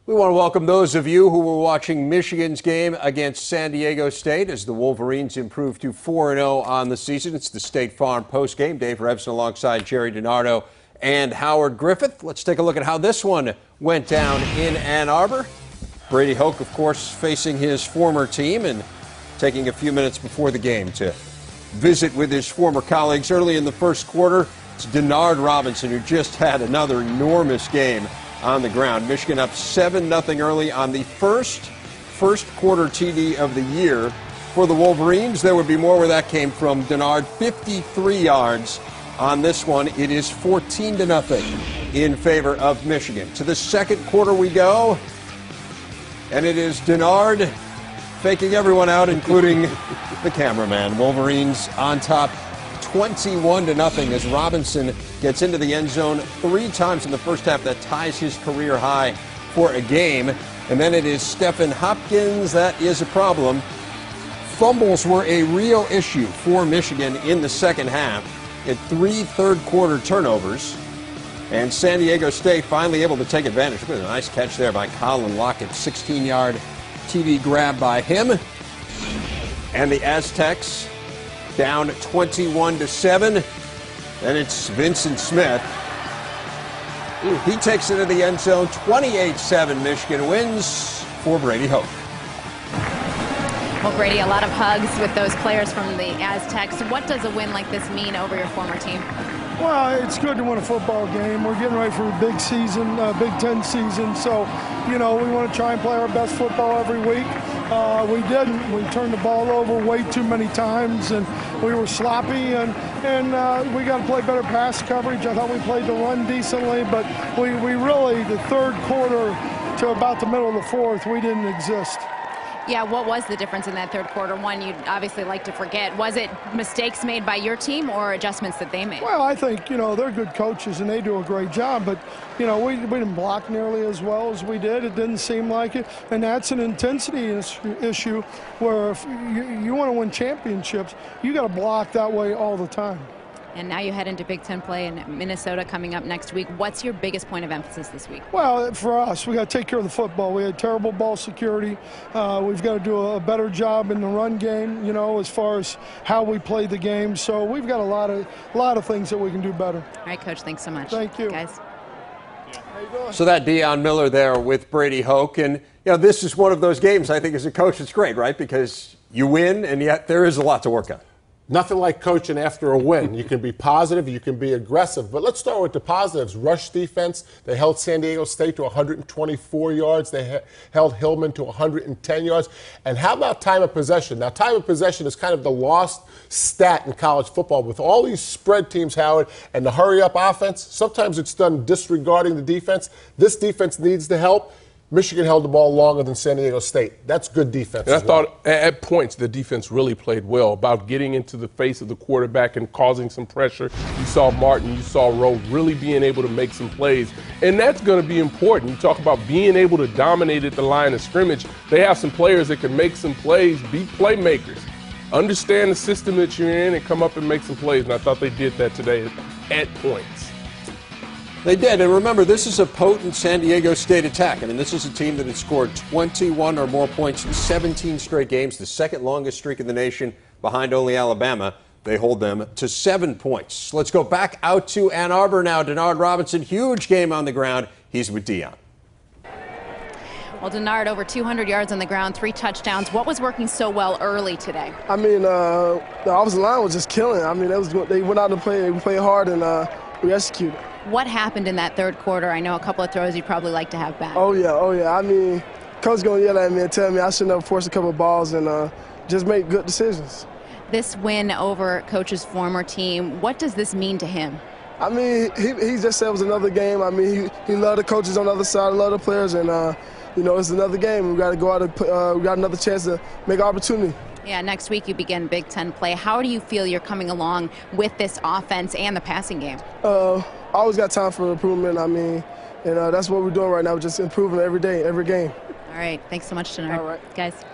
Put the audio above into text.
We want to welcome those of you who were watching Michigan's game against San Diego State as the Wolverines improved to 4-0 on the season. It's the State Farm postgame. Dave Revson alongside Jerry DiNardo and Howard Griffith. Let's take a look at how this one went down in Ann Arbor. Brady Hoke, of course, facing his former team and taking a few minutes before the game to visit with his former colleagues. Early in the first quarter, it's Denard Robinson who just had another enormous game on the ground. Michigan up 7-0 early on the first quarter TD of the year for the Wolverines. There would be more where that came from. Denard 53 yards on this one. It is 14-0 in favor of Michigan. To the second quarter we go, and it is Denard faking everyone out, including the cameraman. Wolverines on top 21-0 as Robinson gets into the end zone 3 times in the first half. That ties his career high for a game. And then it is Stephen Hopkins. That is a problem. Fumbles were a real issue for Michigan in the second half. At 3 third-quarter turnovers. And San Diego State finally able to take advantage. Look at a nice catch there by Colin Lockett. 16-yard TD grab by him. And the Aztecs down 21-7. And it's Vincent Smith. He takes it to the end zone. 28-7. Michigan wins for Brady Hoke. Well, Brady, a lot of hugs with those players from the Aztecs. What does a win like this mean over your former team? Well, it's good to win a football game. We're getting ready for a big season, Big Ten season. So, we want to try and play our best football every week. We didn't. We turned the ball over way too many times, and we were sloppy, and we got to play better pass coverage. I thought we played the run decently, but we really, the third quarter to about the middle of the fourth, we didn't exist. Yeah, what was the difference in that third quarter? One you'd obviously like to forget. Was it mistakes made by your team or adjustments that they made? Well, I think, they're good coaches and they do a great job, but, we didn't block nearly as well as we did. It didn't seem like it, and that's an intensity issue where if you want to win championships, you got to block that way all the time. And now you head into Big Ten play in Minnesota coming up next week. What's your biggest point of emphasis this week? Well, for us, we got to take care of the football. We had terrible ball security. We've got to do a better job in the run game, as far as how we play the game. So we've got a lot of things that we can do better. All right, Coach, thanks so much. Thank you. Guys. So that Deion Miller there with Brady Hoke. And, this is one of those games I think as a coach it's great, right? Because you win, and yet there is a lot to work on. Nothing like coaching after a win. You can be positive, you can be aggressive. But let's start with the positives. Rush defense, they held San Diego State to 124 yards. They held Hillman to 110 yards. And how about time of possession? Now, time of possession is kind of the lost stat in college football. With all these spread teams, Howard, and the hurry-up offense, sometimes it's done disregarding the defense. This defense needs the help. Michigan held the ball longer than San Diego State. That's good defense. And I thought at points the defense really played well about getting into the face of the quarterback and causing some pressure. You saw Martin, you saw Rowe really being able to make some plays. And that's going to be important. You talk about being able to dominate at the line of scrimmage. They have some players that can make some plays, be playmakers. Understand the system that you're in and come up and make some plays. And I thought they did that today at points. They did, and remember, this is a potent San Diego State attack. I mean, this is a team that had scored 21 or more points in 17 straight games, the second longest streak in the nation, behind only Alabama. They hold them to 7 points. Let's go back out to Ann Arbor now. Denard Robinson, huge game on the ground. He's with Deion. Well, Denard, over 200 yards on the ground, 3 touchdowns. What was working so well early today? I mean, the offensive line was just killing. I mean, they went out to play, we played hard, and we executed. What happened in that third quarter? I know a couple of throws you'd probably like to have back. Oh, yeah. I mean, coach going to yell at me and tell me I shouldn't have forced a couple of balls and just make good decisions. This win over Coach's former team, what does this mean to him? I mean, he just said it was another game. I mean, he loved the coaches on the other side, loved the players, and, it's another game. We got to go out and we got another chance to make opportunity. Yeah, next week you begin Big Ten play. How do you feel you're coming along with this offense and the passing game? I always got time for improvement. I mean, and that's what we're doing right now, just improving every day, every game. All right. Thanks so much, Denard. All right. Guys.